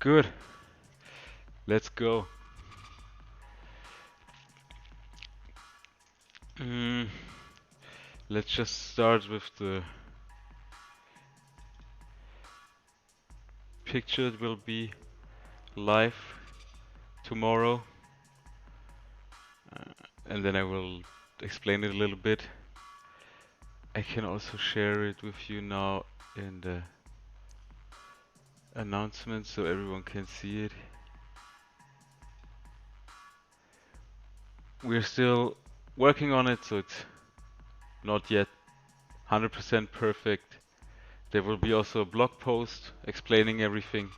Good. Let's go. Mm, let's just start with the picture that will be live tomorrow, and then I will explain it a little bit. I can also share it with you now in the announcement so everyone can see it. We're still working on it, so it's not yet 100% perfect. There will be also a blog post explaining everything,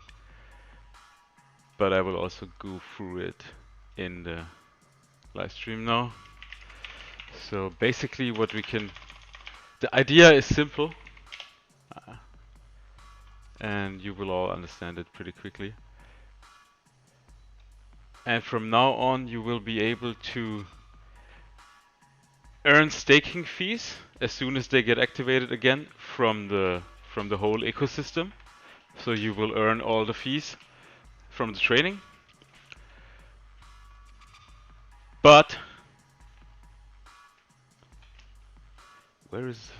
but I will also go through it in the live stream now. So basically the idea is simple, and you will all understand it pretty quickly. And from now on, you will be able to earn staking fees as soon as they get activated again from the whole ecosystem. So you will earn all the fees from the trading. But where is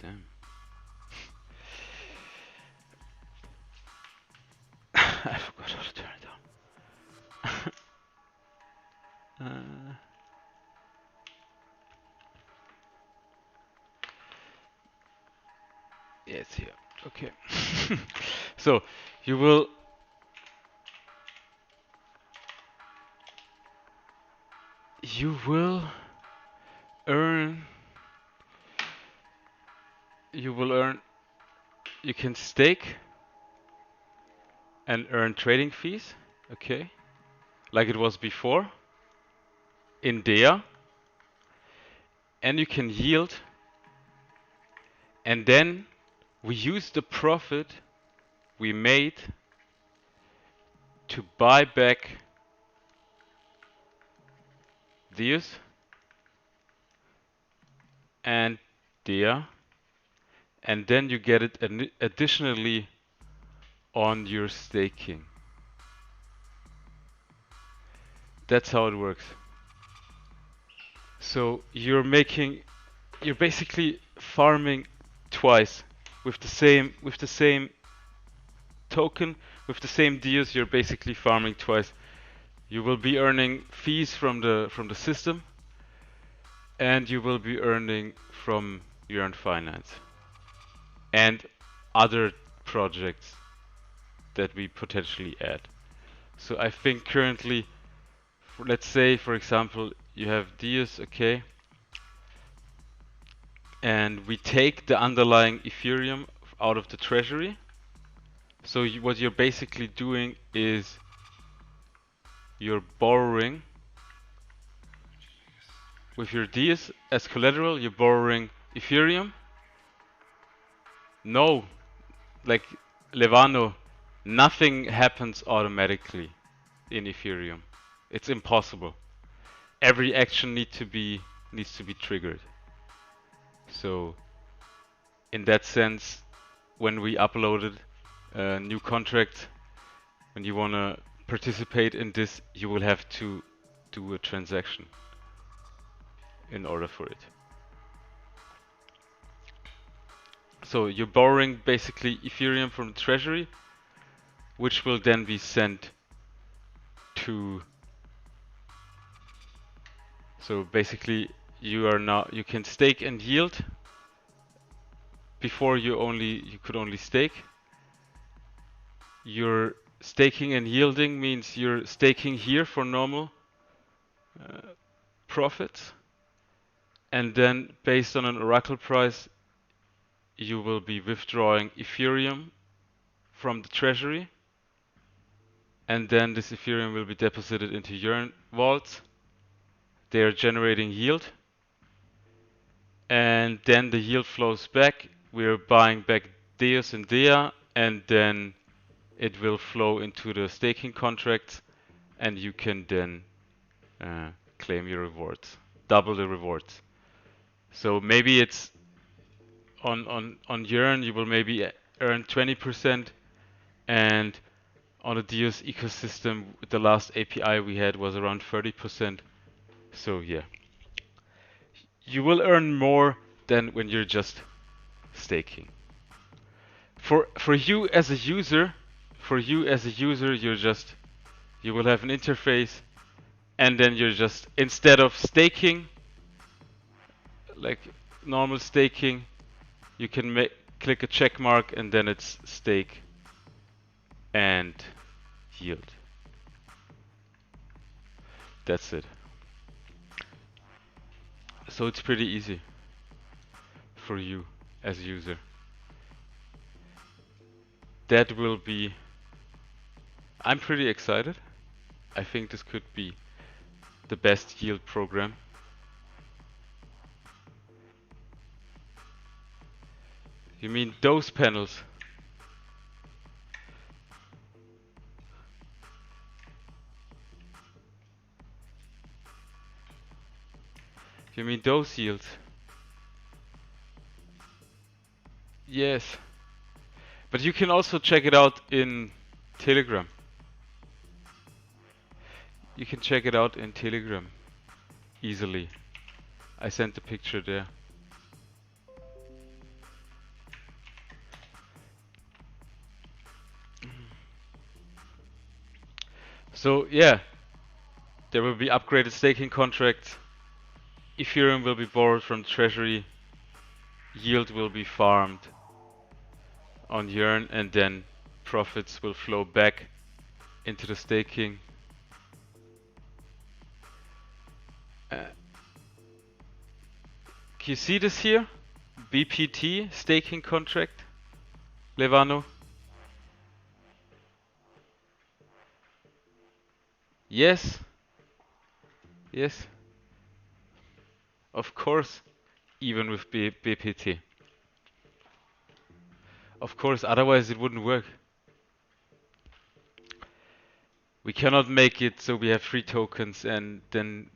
damn. I forgot how to turn it down. Yeah, it's here. Okay. So you will earn you can stake and earn trading fees, okay? Like it was before in DEA, and you can yield, and then we use the profit we made to buy back DEUS and DEA, and then you get it additionally on your staking. That's how it works. So you're basically farming twice with the same token, with the same DEUS. You're basically farming twice. You will be earning fees from the system, and you will be earning from Yearn Finance and other projects that we potentially add. So I think currently, let's say for example, you have DEUS, okay, and we take the underlying Ethereum out of the treasury. So what you're basically doing is you're borrowing with your DEUS as collateral, you're borrowing Ethereum. No, like Levano, nothing happens automatically in Ethereum. It's impossible. Every action needs to be triggered. So in that sense, when we uploaded a new contract, when you want to participate in this, you will have to do a transaction in order for it. So you're borrowing basically Ethereum from the treasury, which will then be sent to. So basically you can stake and yield. Before you could only stake. You're staking and yielding means you're staking here for normal profits, and then based on an oracle price, you will be withdrawing Ethereum from the treasury, and then this Ethereum will be deposited into Yearn vaults. They are generating yield, and then the yield flows back. We're buying back DEUS and DEA, and then it will flow into the staking contracts, and you can then claim your rewards, double the rewards. So maybe it's on Yearn you will maybe earn 20%, and on the DEUS ecosystem, the last API we had was around 30%. So yeah, you will earn more than when you're just staking. For you as a user, you will have an interface, and then you're just, instead of staking like normal staking, you can click a check mark and then it's stake and yield. That's it. So it's pretty easy for you as a user. That will be, I'm pretty excited. I think this could be the best yield program. You mean those panels? You mean those yields? Yes. But you can also check it out in Telegram. You can check it out in Telegram easily. I sent the picture there. So yeah, there will be upgraded staking contracts. Ethereum will be borrowed from treasury. Yield will be farmed on Yearn, and then profits will flow back into the staking. Can you see this here? BPT staking contract, Levano. Yes, yes, of course. Even with BPT, of course. Otherwise, it wouldn't work. We cannot make it so we have free tokens and then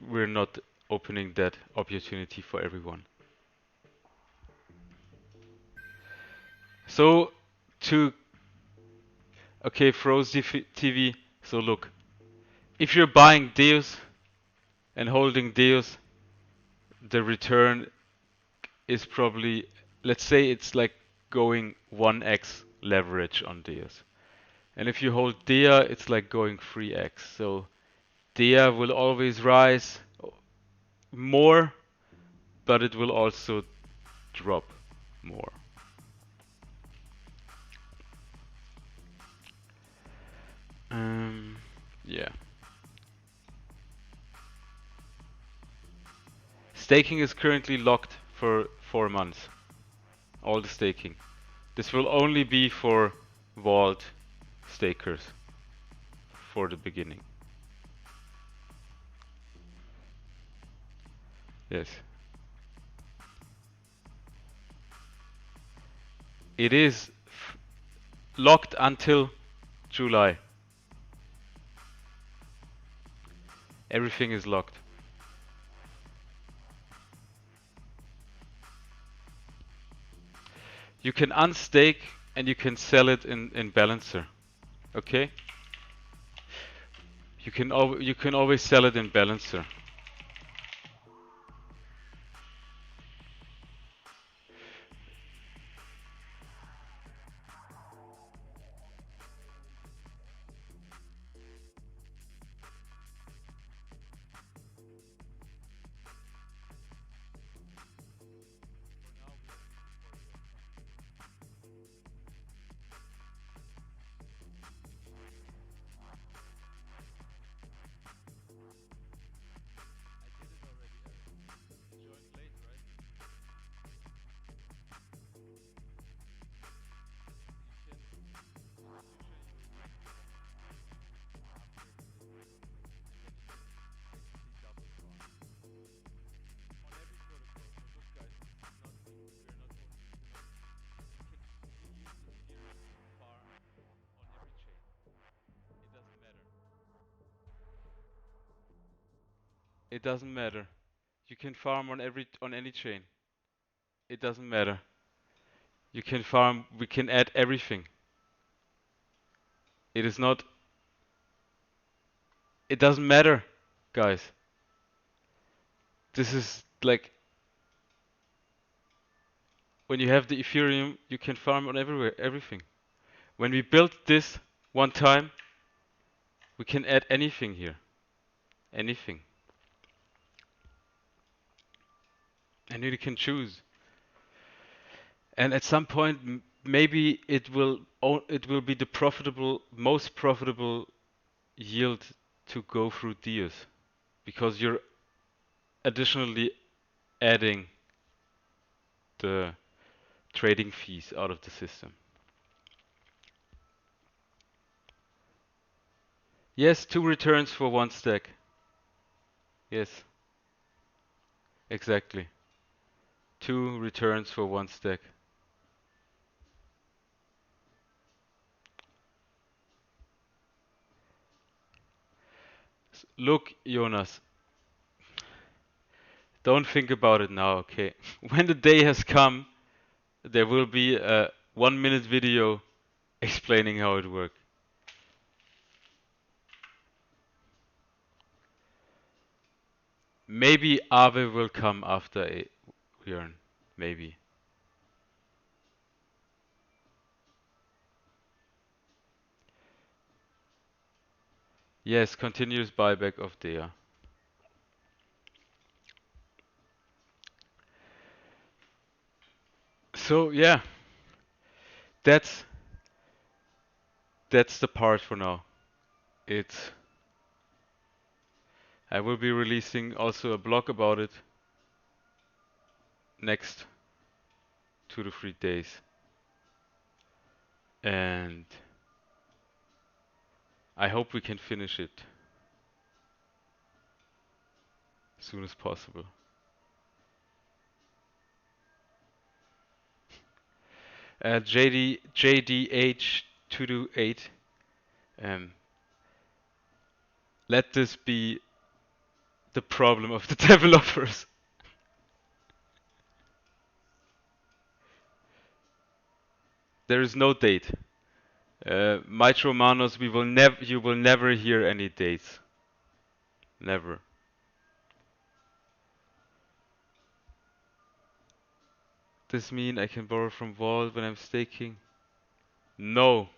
we're not opening that opportunity for everyone. So okay, Froze TV. So look, if you're buying DEUS and holding DEUS, the return is probably, let's say it's like going 1x leverage on DEUS. And if you hold DEA, it's like going 3x. So DEA will always rise more, but it will also drop more. Yeah. Staking is currently locked for 4 months. All the staking. This will only be for vault stakers for the beginning. Yes. It is locked until July. Everything is locked. You can unstake and you can sell it in Balancer. Okay? You can always sell it in Balancer. It doesn't matter. You can farm on any chain. It doesn't matter. You can farm, we can add everything. It is not, it doesn't matter, guys. This is like, when you have the Ethereum, you can farm on everywhere, everything. When we built this one time, we can add anything here. Anything. And you can choose. And at some point, maybe it will be the most profitable yield to go through DEUS, because you're additionally adding the trading fees out of the system. Yes, 2 returns for 1 stack. Yes, exactly. 2 returns for 1 stack. Look, Jonas, don't think about it now, okay? When the day has come, there will be a 1-minute video explaining how it works. Maybe Aave will come after Björn. Maybe. Yes, continuous buyback of DEA. So yeah, that's the part for now. It's I will be releasing also a blog about it next 2 to 3 days. And I hope we can finish it as soon as possible. JDH228, let this be the problem of the developers. There is no date. Mitro Manos, you will never hear any dates. Never. This mean I can borrow from Vault when I'm staking? No.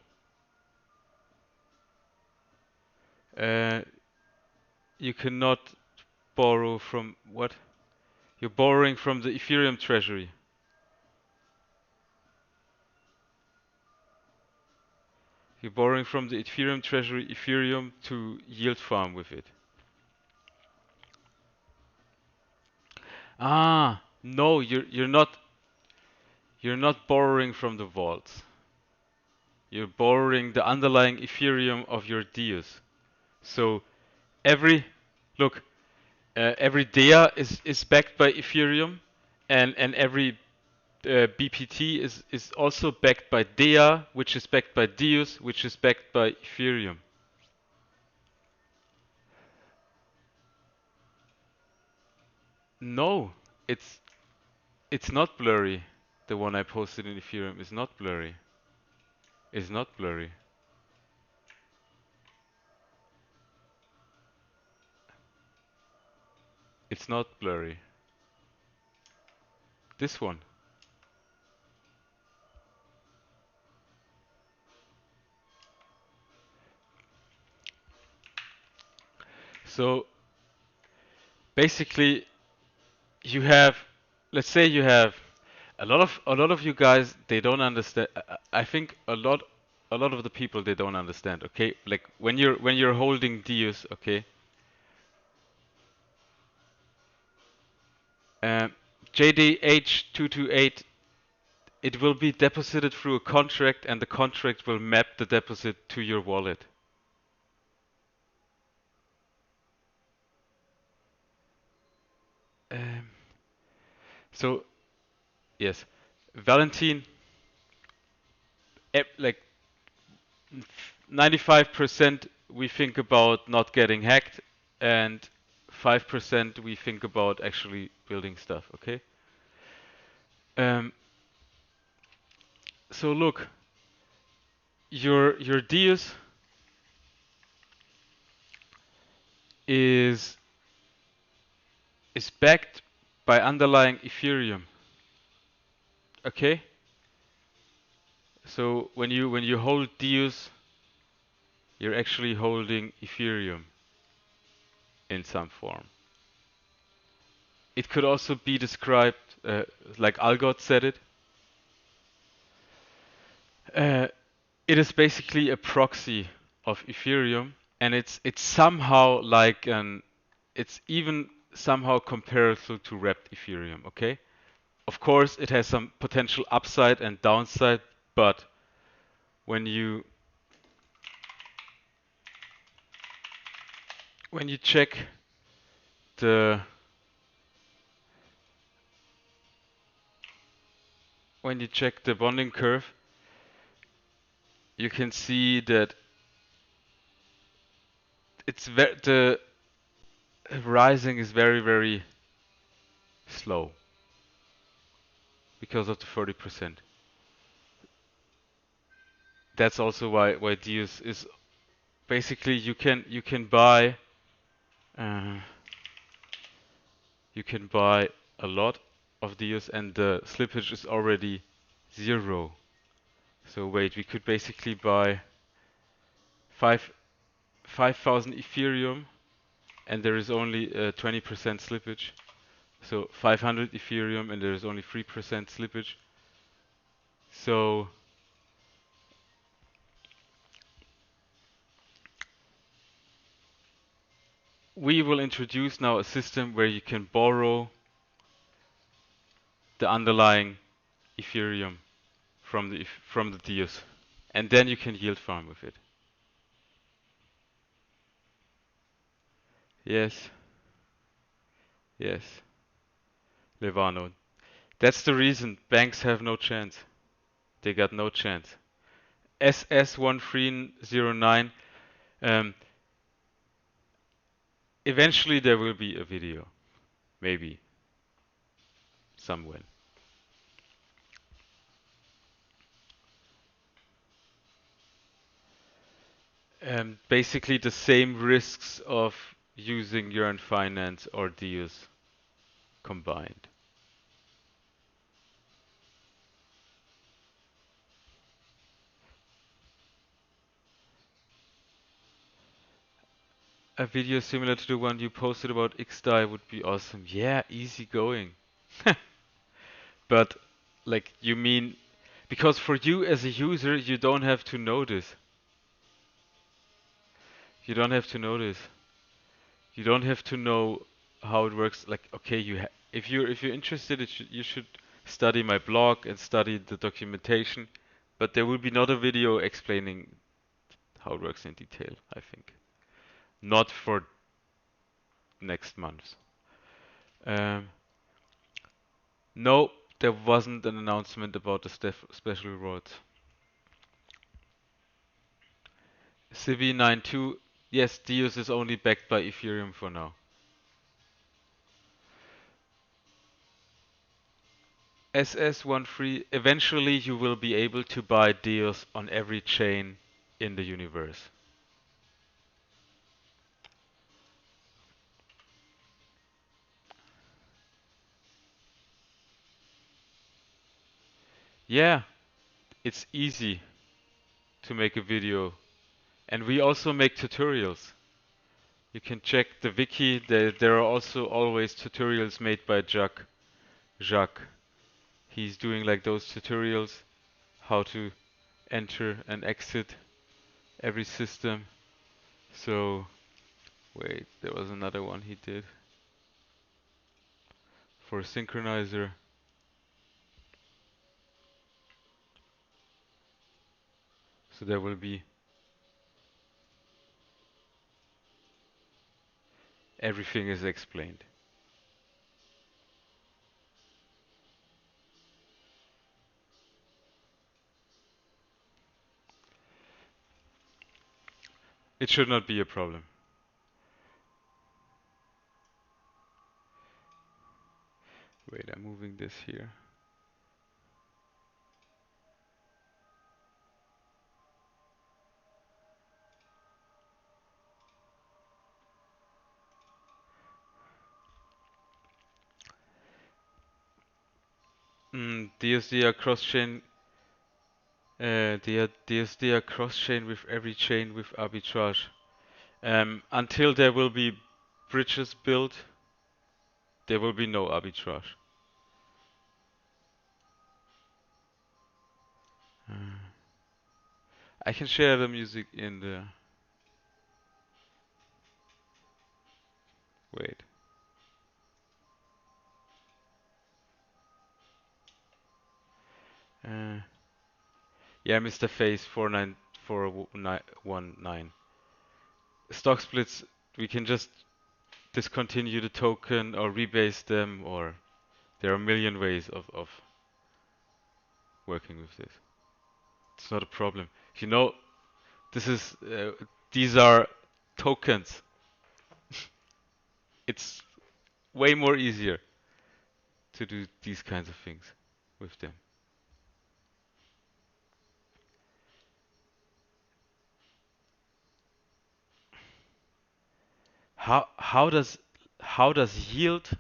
Uh, you cannot borrow from what? You're borrowing from the Ethereum treasury. You're borrowing from the Ethereum treasury Ethereum to yield farm with it. Ah, no, you're not borrowing from the vaults. You're borrowing the underlying Ethereum of your DEUS. So every look, every DEA is backed by Ethereum, and every BPT is also backed by DEA, which is backed by DEUS, which is backed by Ethereum. No, it's not blurry. The one I posted in Ethereum is not blurry. It's not blurry. It's not blurry. This one. So basically, you have, let's say you have a lot of you guys, they don't understand. I think a lot of the people, they don't understand. Okay, like when you're holding DEUS, okay. Um, JDH228, it will be deposited through a contract, and the contract will map the deposit to your wallet. Um, so yes, Valentin, like 95% we think about not getting hacked, and 5% we think about actually building stuff, okay? Um, so look, your DEUS is backed by underlying Ethereum. Okay? So when you hold DEUS, you're actually holding Ethereum in some form. It could also be described like Algot said it. Uh, it is basically a proxy of Ethereum, and it's somehow like it's even somehow comparable to wrapped Ethereum. Okay, of course it has some potential upside and downside, but when you check the bonding curve, you can see that the rising is very slow because of the 30%. That's also why DEUS is basically uh, you can buy a lot of DEUS and the slippage is already 0. So wait, we could basically buy 5,000 Ethereum and there is only 20% slippage. So 500 Ethereum and there is only 3% slippage. So we will introduce now a system where you can borrow the underlying Ethereum from the DEUS, and then you can yield farm with it. Yes, yes, Levano. That's the reason banks have no chance. They got no chance. SS1309. Um, eventually there will be a video, maybe somewhere. Basically the same risks of using Yearn Finance or DEUS combined. A video similar to the one you posted about XDAI would be awesome. Yeah, easy going. But like you mean because for you as a user you don't have to know this. You don't have to know this. You don't have to know how it works. Like okay, if you're interested, you should study my blog and study the documentation. But there will be not a video explaining how it works in detail, I think. Not for next month. Um, no, there wasn't an announcement about the special rewards. Civi 9.2, yes, DEUS is only backed by Ethereum for now. SS13, eventually you will be able to buy DEUS on every chain in the universe. Yeah, it's easy to make a video. And we also make tutorials. You can check the wiki, there are also always tutorials made by Jacques. He's doing like those tutorials, how to enter and exit every system. So, wait, there was another one he did for a synchronizer. So there will be everything is explained. It should not be a problem. Wait, I'm moving this here. DSD are cross-chain. DSD are cross-chain with every chain with arbitrage. Until there will be bridges built, there will be no arbitrage. I can share the music in the. Wait. Uh, yeah, Mr. Face 49419. Stock splits, we can just discontinue the token or rebase them, or there are a million ways of working with this. It's not a problem. You know, this is these are tokens. It's way more easier to do these kinds of things with them. How does yield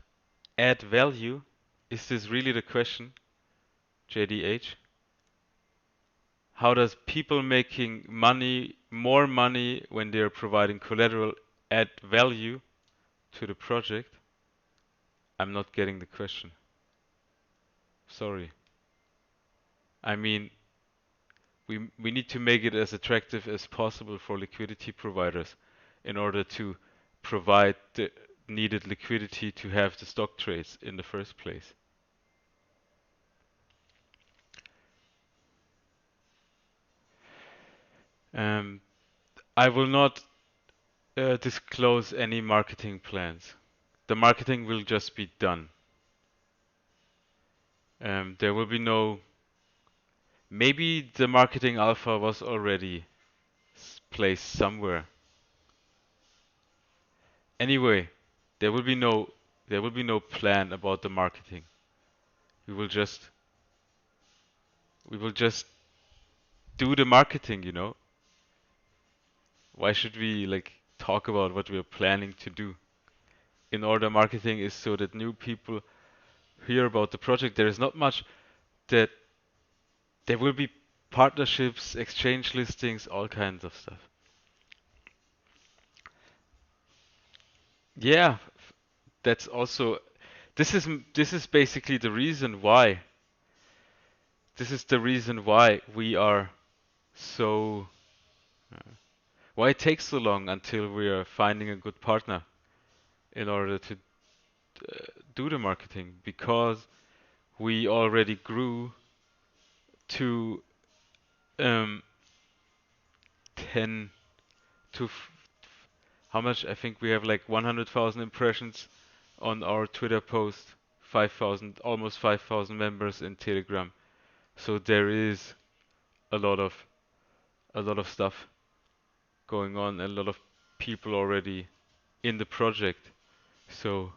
add value? Is this really the question, JDH? How does people making money, more money when they're providing collateral, add value to the project? I'm not getting the question. Sorry. I mean, we need to make it as attractive as possible for liquidity providers in order to provide the needed liquidity to have the stock trades in the first place. Um, I will not disclose any marketing plans. The marketing will just be done. There will be no. Maybe the marketing alpha was already placed somewhere. Anyway, there will be no plan about the marketing. We will just do the marketing, you know? Why should we like talk about what we are planning to do? In order marketing is so that new people hear about the project. There is not much that there will be partnerships, exchange listings, all kinds of stuff. Yeah, that's also this is basically the reason why. This is the reason why we are so why it takes so long until we are finding a good partner in order to do the marketing, because we already grew to 10 to how much? I think we have like 100,000 impressions on our Twitter post, 5,000, almost 5,000 members in Telegram. So there is a lot of stuff going on, a lot of people already in the project. So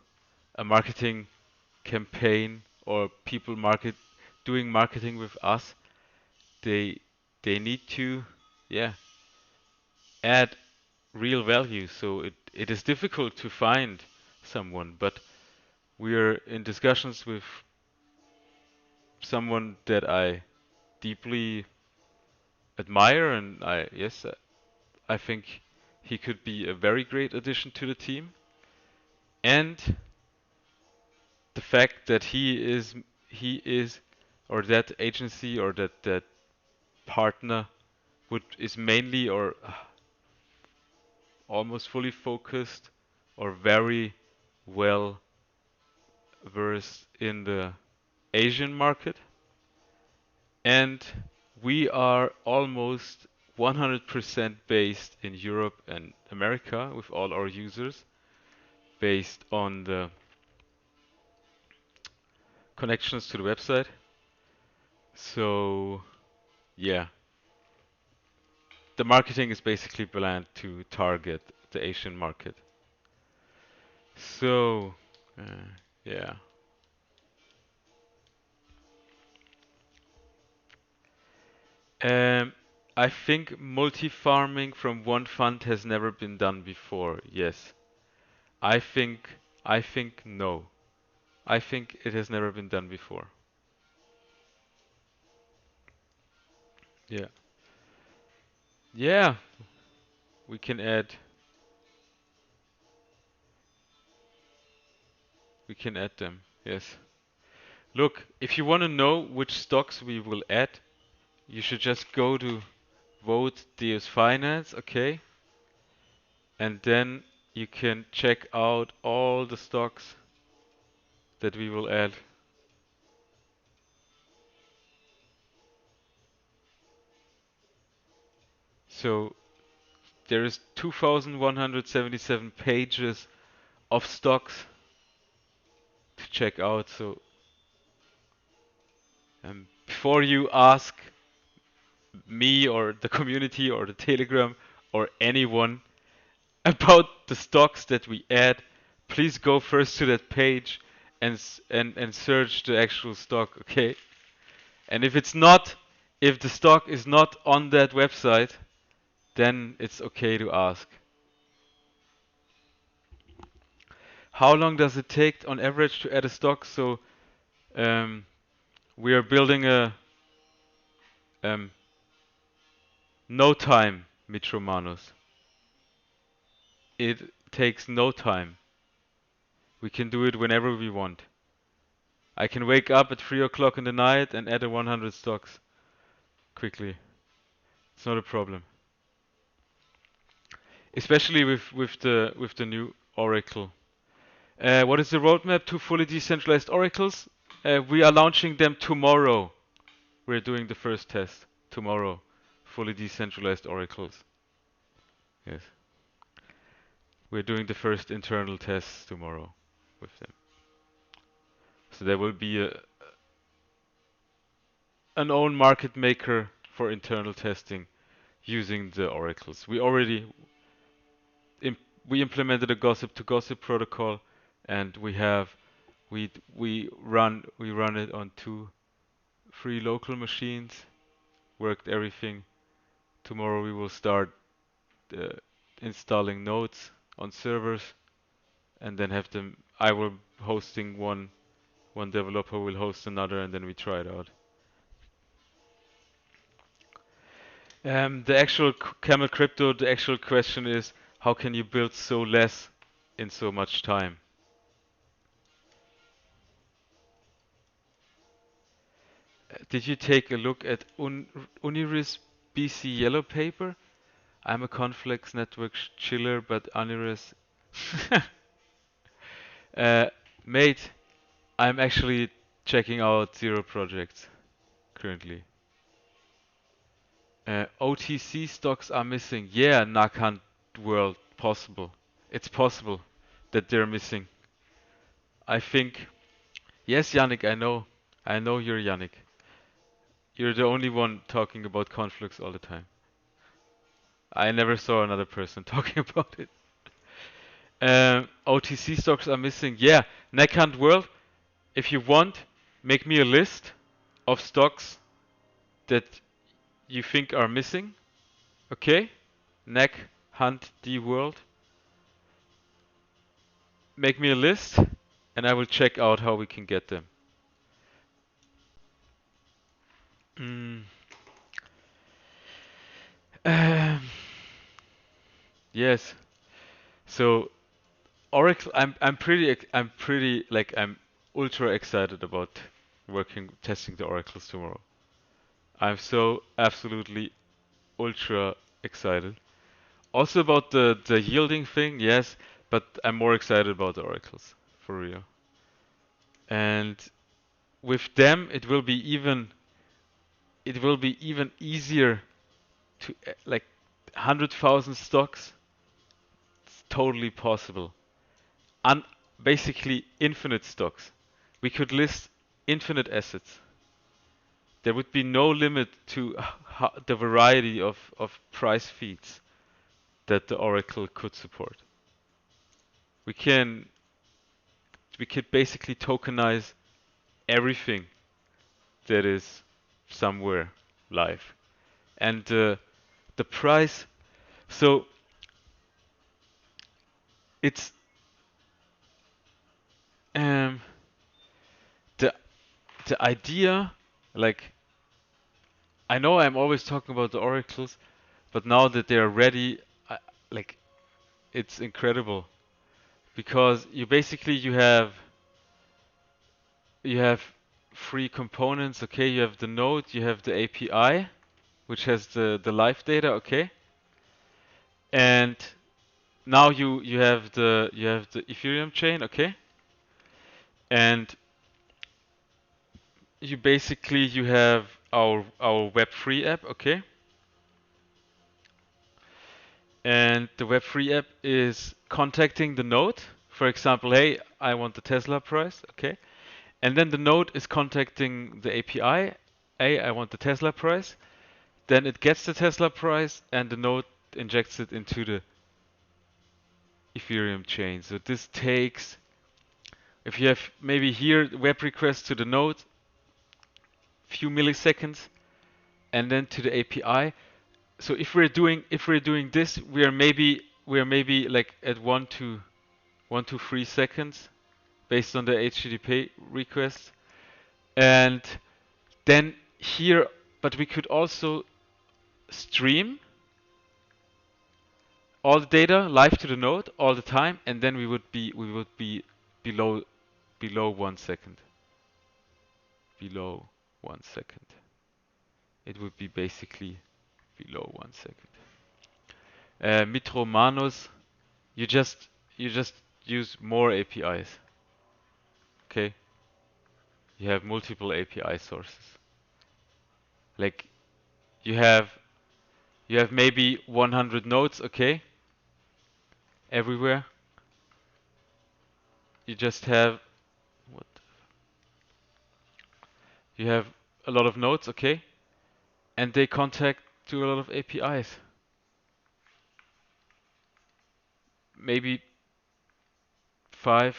a marketing campaign or people doing marketing with us, they need to yeah add real value. So it is difficult to find someone, but we are in discussions with someone that I deeply admire, and I think he could be a very great addition to the team. And the fact that he is or that agency or that partner is mainly or almost fully focused or very well versed in the Asian market, and we are almost 100% based in Europe and America with all our users, based on the connections to the website. So yeah, the marketing is basically planned to target the Asian market. So yeah. Um, I think multi-farming from one fund has never been done before. Yes. I think no. I think it has never been done before. Yeah. Yeah, we can add them. Yes. Look, if you want to know which stocks we will add, you should just go to vote DEUS Finance, okay? And then you can check out all the stocks that we will add. So there is 2,177 pages of stocks to check out. So before you ask me or the community or the Telegram or anyone about the stocks that we add, please go first to that page and search the actual stock, okay? And if the stock is not on that website, then it's okay to ask. How long does it take on average to add a stock? So um, we are building a um, no time Mitromanus. It takes no time. We can do it whenever we want. I can wake up at 3 o'clock in the night and add a 100 stocks quickly. It's not a problem. Especially with the new Oracle. What is the roadmap to fully decentralized oracles? We are launching them tomorrow. We're doing the first test tomorrow. Fully decentralized oracles. Yes. We're doing the first internal tests tomorrow with them. So there will be an own market maker for internal testing using the oracles. Im we implemented a gossip to gossip protocol, and we run it on 3 local machines. Worked everything. Tomorrow we will start uh, installing nodes on servers, and then have them. I will hosting one developer will host another, and then we try it out. The actual Camel Crypto, the actual question is, how can you build so less in so much time? Did you take a look at Uniris BC yellow paper? I'm a Conflex network chiller, but Uniris. uh, Mate, I'm actually checking out zero projects currently. OTC stocks are missing. Yeah, Nakhan World, possible. It's possible that they're missing. I think. Yes, Yannick, I know. I know you're Yannick. You're the only one talking about Conflux all the time. I never saw another person talking about it. OTC stocks are missing. Yeah, Neckhunt World, if you want, make me a list of stocks that you think are missing. Okay? Neck Hunt D World. Make me a list and I will check out how we can get them. Mm. Um, yes. So Oracle, I'm ultra excited about testing the oracles tomorrow. I'm so absolutely ultra excited. Also about the yielding thing, yes, but I'm more excited about the oracles for real. And with them, it will be even easier to like 100,000 stocks. It's totally possible. Basically infinite stocks. We could list infinite assets. There would be no limit to the variety of price feeds that the Oracle could support. We can we could basically tokenize everything that is somewhere live. And the price, so it's um, the the idea, like I know I'm always talking about the oracles, but now that they are ready, I, like it's incredible because you have three components. Okay, you have the node, you have the API, which has the live data. Okay, and now you have the Ethereum chain. Okay, and you have our Web3 app. Okay, and the Web3 app is contacting the node. For example, hey, I want the Tesla price. Okay, and then the node is contacting the API. Hey, I want the Tesla price. Then it gets the Tesla price, and the node injects it into the Ethereum chain. So this takes, if you have maybe here web request to the node, few milliseconds, and then to the API. So if we're doing this, we are maybe like at 1 to 3 seconds based on the HTTP request, and then here, but we could also stream all the data live to the node all the time, and then we would be below below 1 second. Below 1 second. It would be basically below 1 second. Mitro Manus, you just you just use more APIs. Okay, you have multiple API sources. Like you have you have maybe 100 nodes. Okay, everywhere. You just have what? You have a lot of nodes. Okay, and they contact to a lot of APIs. Maybe 5,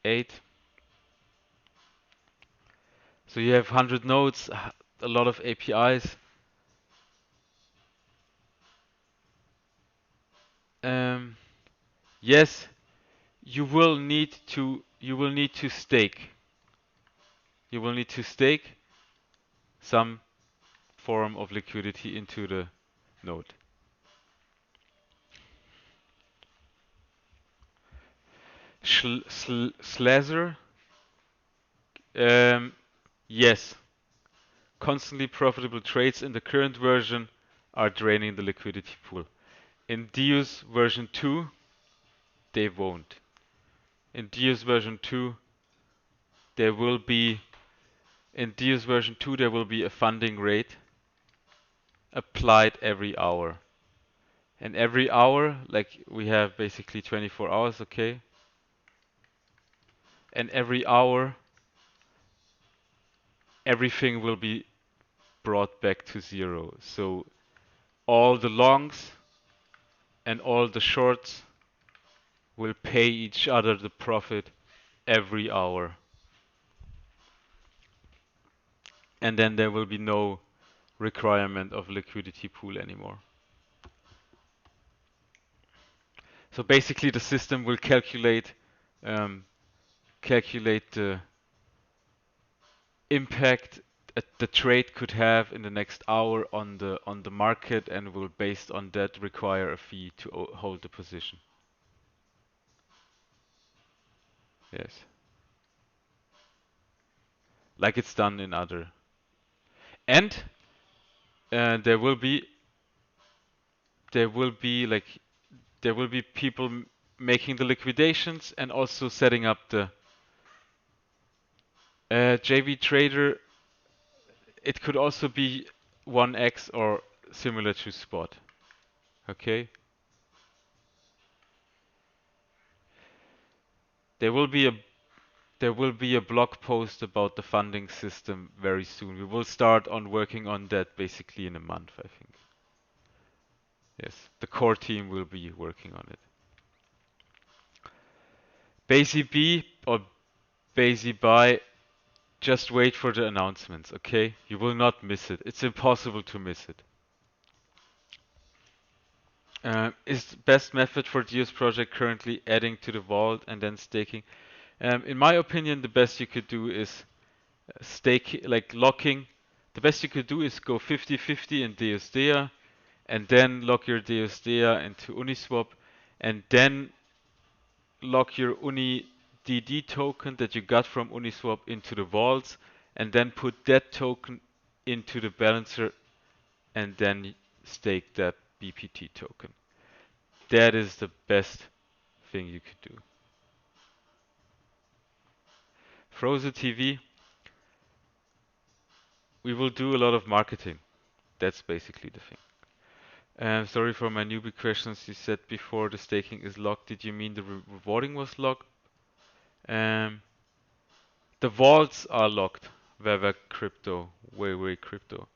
8. So you have 100 nodes, a lot of APIs. Um, yes, you will need to stake. You will need to stake some form of liquidity into the node. Slazer, yes, constantly profitable trades in the current version are draining the liquidity pool. In DEUS version 2, they won't. In DEUS version 2, there will be in DEUS version 2 there will be a funding rate applied every hour. And every hour, like we have basically 24 hours, okay? And every hour, everything will be brought back to zero. So all the longs and all the shorts will pay each other the profit every hour. And then there will be no requirement of liquidity pool anymore. So basically the system will um, calculate the impact the trade could have in the next hour on the market, and will based on that require a fee to hold the position. Yes, like it's done in other. And there will be there will be like there will be people making the liquidations and also setting up the JV trader. It could also be 1x or similar to spot. Okay. There will be a There will be a blog post about the funding system very soon. We will start on working on that basically in a month, I think. Yes, the core team will be working on it. Basi B or Basi Buy, just wait for the announcements, okay? You will not miss it. It's impossible to miss it. Is best method for DEUS project currently adding to the vault and then staking? In my opinion, the best you could do is stake, like locking the best you could do is go 50-50 in DEUS and then lock your DEUS into Uniswap, and then lock your UniDD token that you got from Uniswap into the vaults, and then put that token into the balancer, and then stake that BPT token. That is the best thing you could do. Frozen TV, we will do a lot of marketing. That's basically the thing. Sorry for my newbie questions. You said before the staking is locked. Did you mean the rewarding was locked? The vaults are locked. Where crypto, way crypto.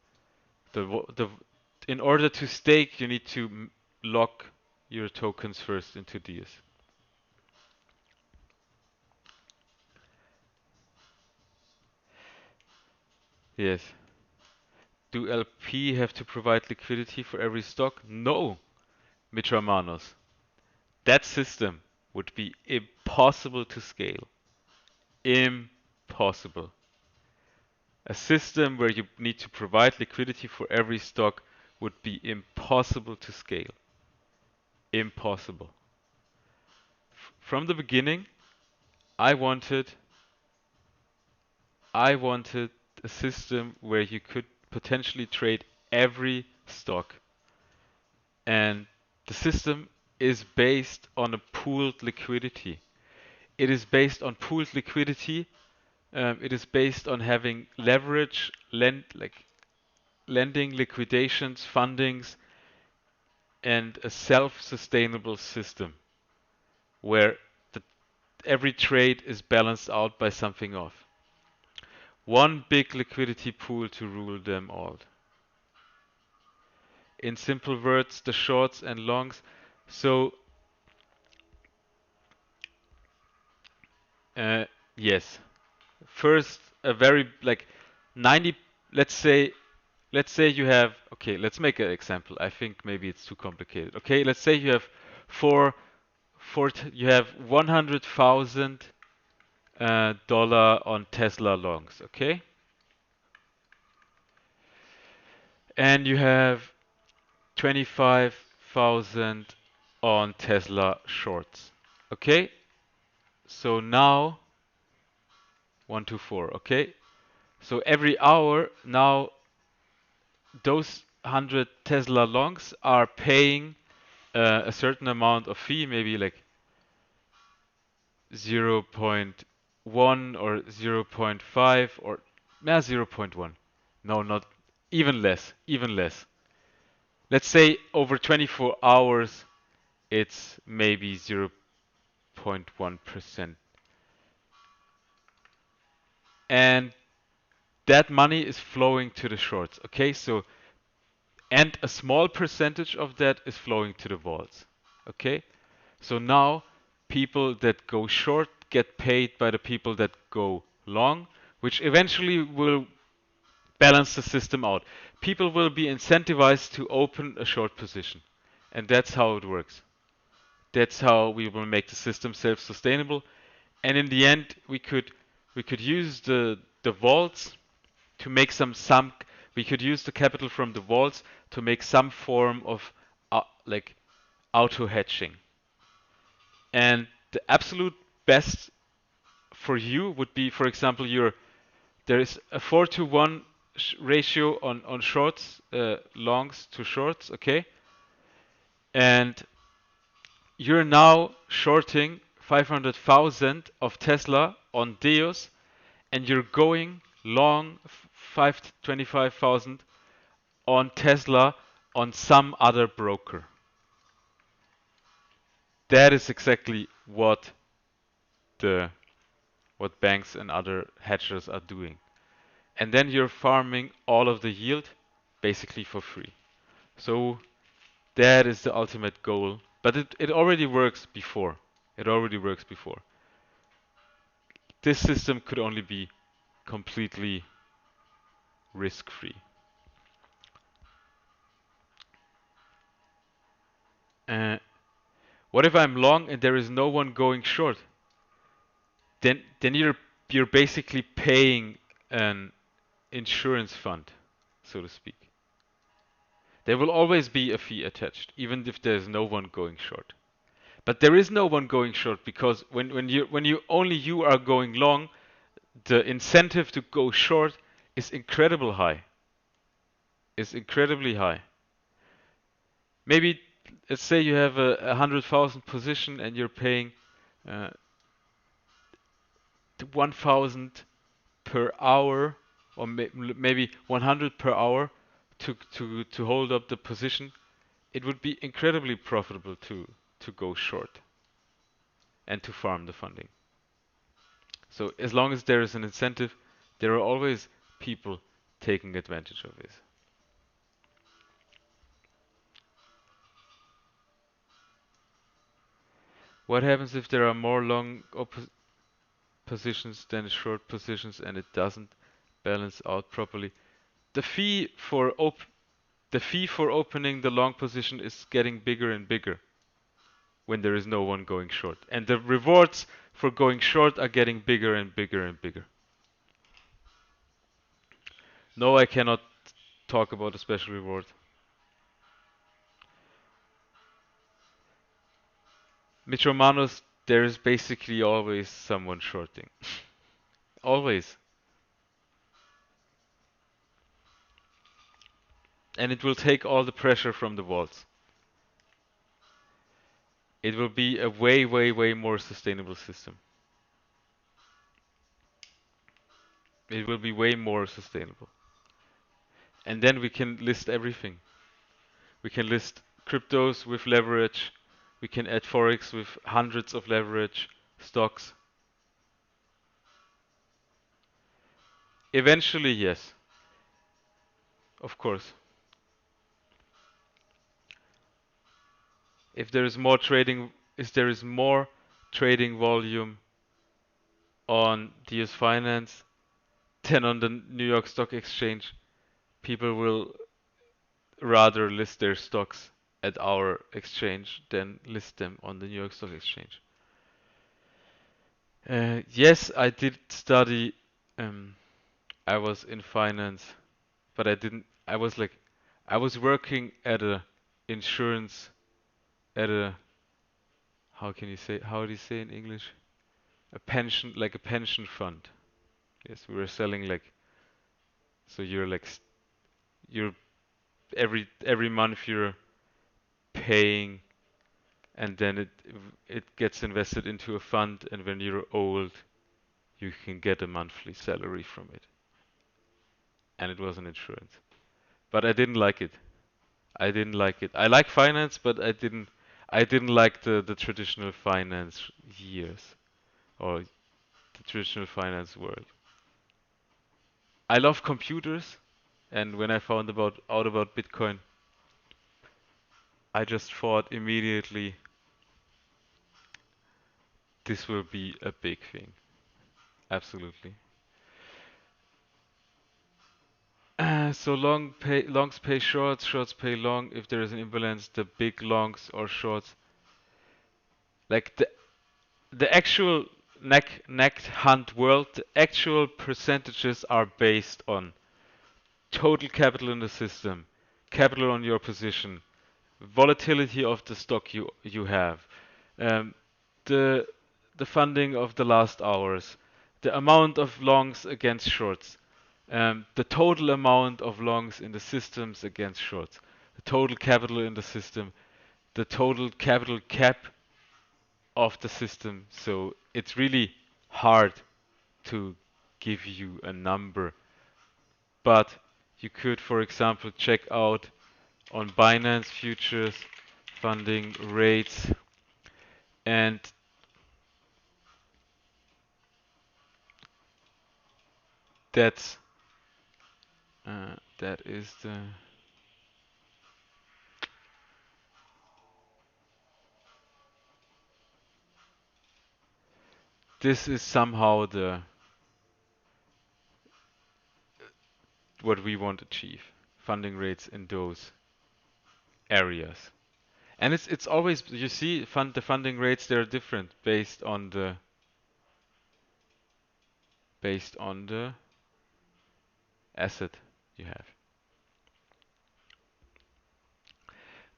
In order to stake, you need to lock your tokens first into DEUS. Yes. Do LP have to provide liquidity for every stock? No, Mitramanos. That system would be impossible to scale. Impossible. A system where you need to provide liquidity for every stock would be impossible to scale. Impossible. From the beginning, I wanted a system where you could potentially trade every stock. And the system is based on a pooled liquidity. It is based on pooled liquidity. It is based on having leverage, lending, liquidations, fundings, and a self-sustainable system where every trade is balanced out by something off. One big liquidity pool to rule them all. In simple words, the shorts and longs. So, yes. First, a very 90. Let's say you have. Okay, let's make an example. I think maybe it's too complicated. Okay, let's say you have you have $100,000 on Tesla longs. Okay, and you have 25,000 on Tesla shorts. Okay, so now 1 to 4. Okay, so every hour now those 100 Tesla longs are paying a certain amount of fee, maybe like 0.1 or 0.5 or 0.1. No, not even less, even less. Let's say over 24 hours, it's maybe 0.1%. And that money is flowing to the shorts. Okay, so and a small percentage of that is flowing to the vaults. Okay, so now people that go short get paid by the people that go long, which eventually will balance the system out. People will be incentivized to open a short position, and that's how it works. That's how we will make the system self-sustainable. And in the end, we could use the vaults to make some. We could use the capital from the vaults to make some form of auto hedging. And the absolute best for you would be, for example, there is a 4-to-1 ratio on shorts, longs to shorts, okay? And you're now shorting 500,000 of Tesla on DEUS, and you're going long 25,000 on Tesla on some other broker. That is exactly what banks and other hedgers are doing. And then you're farming all of the yield basically for free. So that is the ultimate goal. But it already works before. It already works before. This system could only be completely risk-free. What if I'm long and there is no one going short? Then you're basically paying an insurance fund. so to speak. There will always be a fee attached, even if there's no one going short. But there is no one going short because when you only you are going long, the incentive to go short is incredibly high. Is incredibly high. Maybe let's say you have a 100,000 position and you're paying uh, 1,000 per hour, or maybe 100 per hour to hold up the position. It would be incredibly profitable to go short and to farm the funding. So as long as there is an incentive, there are always people taking advantage of this. What happens if there are more long positions than short positions and it doesn't balance out properly? The fee for opening the long position is getting bigger and bigger when there is no one going short, and the rewards for going short are getting bigger and bigger and bigger. No, I cannot talk about a special reward. Mitromanos, there is basically always someone shorting. Always. And it will take all the pressure from the vaults. It will be a way, way, way more sustainable system. It will be way more sustainable. And then we can list everything. We can list cryptos with leverage. We can add forex with hundreds of leverage stocks. Eventually, yes. Of course. If there is more trading volume on DEUS Finance than on the New York Stock Exchange, people will rather list their stocks at our exchange than list them on the New York Stock Exchange. Yes, I did study. I was in finance, but I didn't. I was working at a insurance, at a, how do you say in English? A pension, like a pension fund. Yes, we were selling so you're every month you're paying, and then it gets invested into a fund, and when you're old, you can get a monthly salary from it. And it was an insurance. But I didn't like it. I didn't like it. I like finance, but I didn't like the traditional finance years or the traditional finance world. I love computers, and when I found out about Bitcoin, I just thought immediately this will be a big thing. Absolutely. So longs pay shorts, shorts pay long. If there is an imbalance, the big longs or shorts, like the actual neck hunt world, the actual percentages are based on total capital in the system, capital on your position, volatility of the stock you have, um, the the funding of the last hours, the amount of longs against shorts, the total amount of longs in the systems against shorts, the total capital in the system, the total capital cap of the system. So it's really hard to give you a number, but you could, for example, check out on Binance futures funding rates, and that's that is the this is somehow the what we want to achieve, funding rates in those areas. And it's always, you see, the funding rates, they're different based on the asset you have.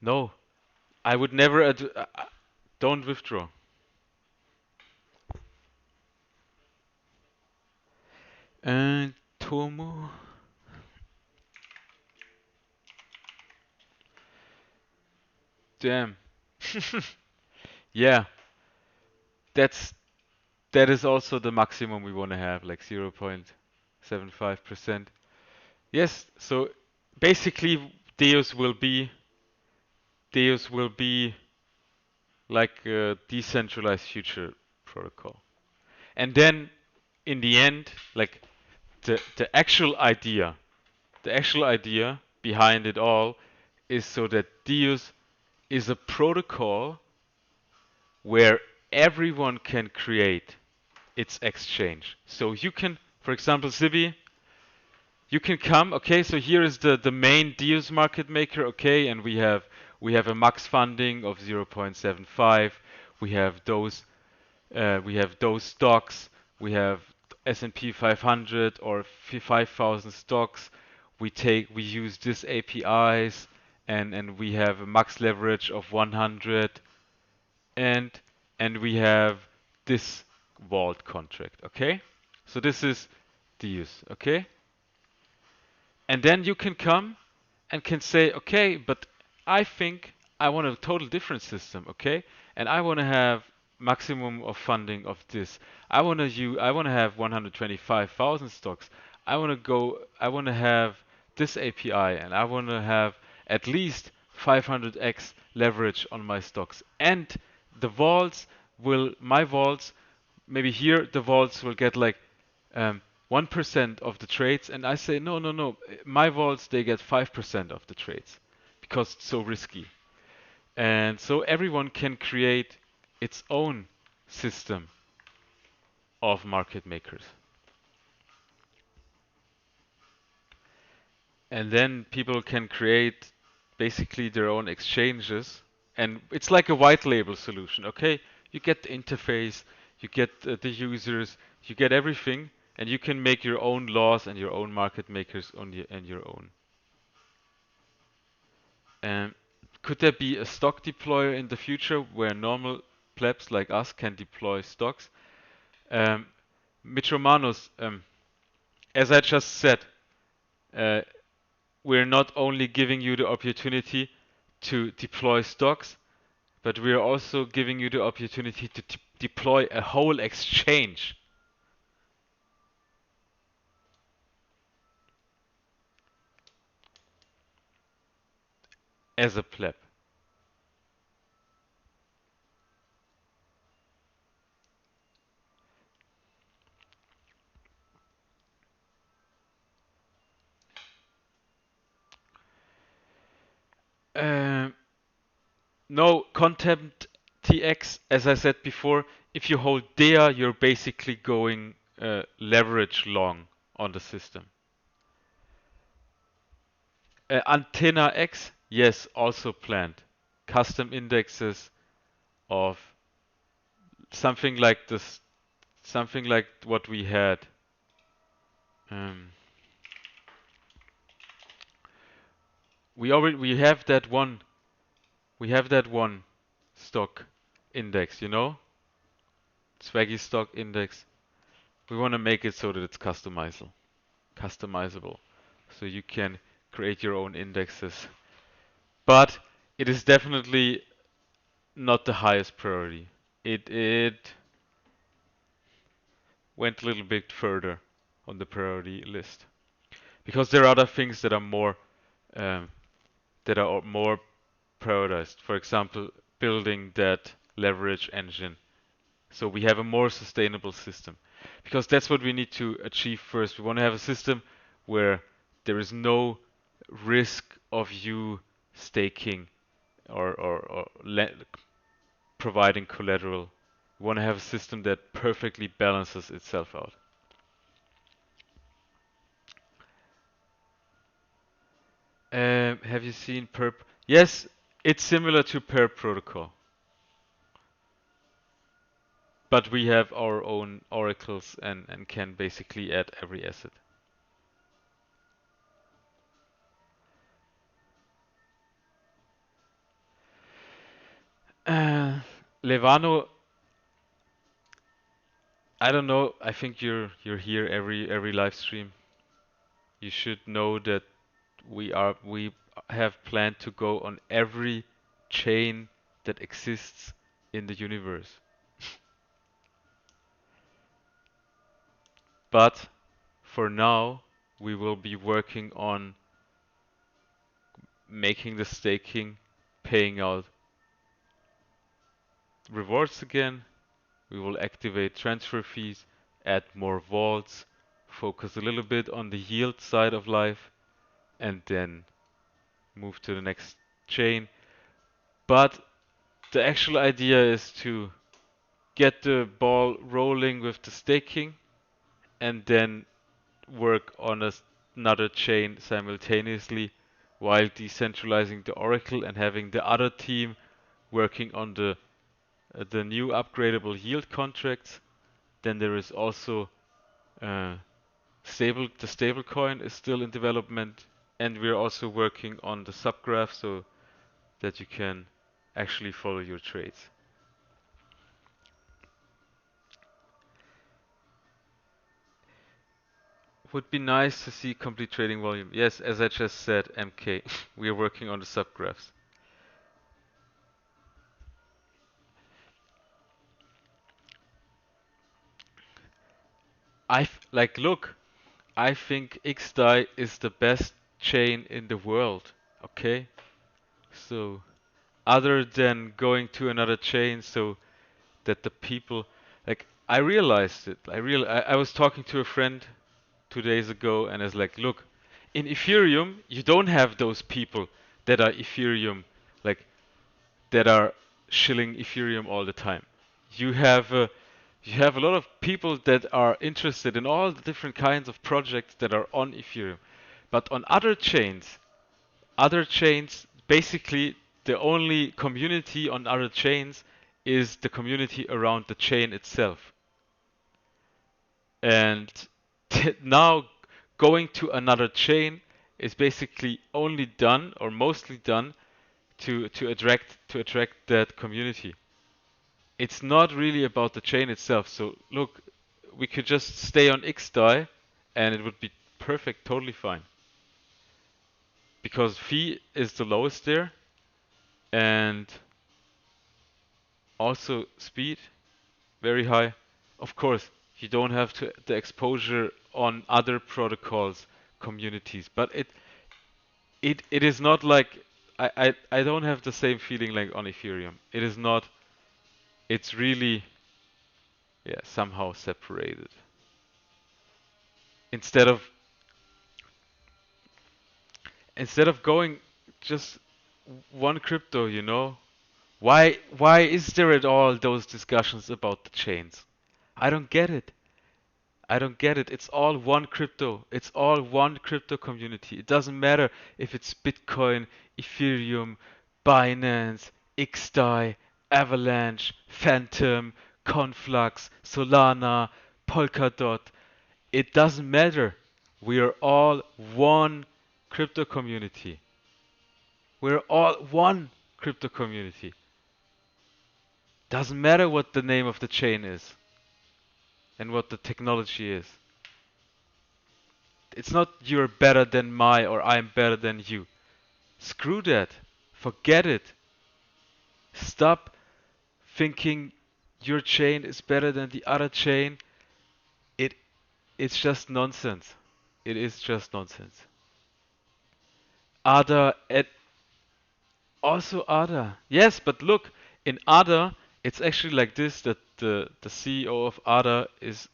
No, I would never. Don't withdraw. And Tomo. Damn. Yeah, that's that is also the maximum we want to have, like 0.75%. Yes, so basically Deus will be like a decentralized future protocol. And then in the end, like the actual idea behind it all is so that Deus is a protocol where everyone can create its exchange. So you can, for example, Sibi, you can come, okay, so here is the main Deus market maker, okay, and we have a max funding of 0.75. We have those stocks. We have S&P 500 or 5,000 stocks. We use this APIs, and we have a max leverage of 100, and we have this vault contract, okay? So this is Deus, okay? And then you can come and can say, okay, but I think I want a total different system, okay? And I want to have maximum of funding of this. I want to have 125,000 stocks. I want to have this API, and I want to have at least 500x leverage on my stocks. And the vaults my vaults, maybe here the vaults will get like 1% of the trades, and I say, no, no, no, my vaults, they get 5% of the trades because it's so risky. And so everyone can create its own system of market makers. And then people can create basically their own exchanges. And it's like a white label solution, okay? You get the interface, you get the users, you get everything, and you can make your own laws and your own market makers on your own. Could there be a stock deployer in the future where normal plebs like us can deploy stocks? Um, Mitromanos, as I just said, uh, we're not only giving you the opportunity to deploy stocks, but we are also giving you the opportunity to deploy a whole exchange as a pleb. Um, no, content TX, as I said before, if you hold DEA, you're basically going leverage long on the system. Antenna X, yes, also planned. Custom indexes of something like this, something like what we had. Um, we have that one. We have that one stock index, you know, Swaggy stock index. We want to make it so that it's customizable, so you can create your own indexes. But it is definitely not the highest priority. It went a little bit further on the priority list because there are other things um, that are more prioritized. For example, building that leverage engine so we have a more sustainable system. Because that's what we need to achieve first. We want to have a system where there is no risk of you staking or providing collateral. We want to have a system that perfectly balances itself out. Have you seen Perp? Yes, it's similar to Perp protocol, but we have our own oracles and can basically add every asset. Levano, I don't know. I think you're here every live stream. You should know that we have planned to go on every chain that exists in the universe. But for now, we will be working on making the staking paying out rewards again. We will activate transfer fees, add more vaults, focus a little bit on the yield side of life, and then move to the next chain. But the actual idea is to get the ball rolling with the staking and then work on another chain simultaneously while decentralizing the Oracle and having the other team working on the new upgradable yield contracts. Then there is also uh, the stablecoin is still in development, and we're also working on the subgraph so that you can actually follow your trades. Would be nice to see complete trading volume. Yes, as I just said, MK, we are working on the subgraphs. Look, I think XDAI is the best chain in the world. Okay, so other than going to another chain, so that the people, like, I realized it. I was talking to a friend 2 days ago, and I was like, look, in Ethereum, you don't have those people that are Ethereum, like that are shilling Ethereum all the time. You have you have a lot of people that are interested in all the different kinds of projects that are on Ethereum. But on other chains, basically the only community on other chains is the community around the chain itself. And now going to another chain is basically only done or mostly done to attract that community. It's not really about the chain itself. So look, we could just stay on XDAI and it would be perfect, totally fine. Because fee is the lowest there and also speed very high. Of course, you don't have the exposure on other protocols communities, but it is not like I don't have the same feeling like on Ethereum. It is not. It's really, yeah, somehow separated. Instead of instead of going just one crypto, you know, why is there at all those discussions about the chains? I don't get it. I don't get it. It's all one crypto. It's all one crypto community. It doesn't matter if it's Bitcoin, Ethereum, Binance, XDAI, Avalanche, Phantom, Conflux, Solana, Polkadot. It doesn't matter. We are all one crypto community. We're all one crypto community. Doesn't matter what the name of the chain is and what the technology is. It's not you're better than my or I'm better than you. Screw that. Forget it. Stop thinking your chain is better than the other chain. It it's just nonsense. It is just nonsense. ADA at also ADA. Yes, but look, in ADA it's actually like this that the CEO of ADA is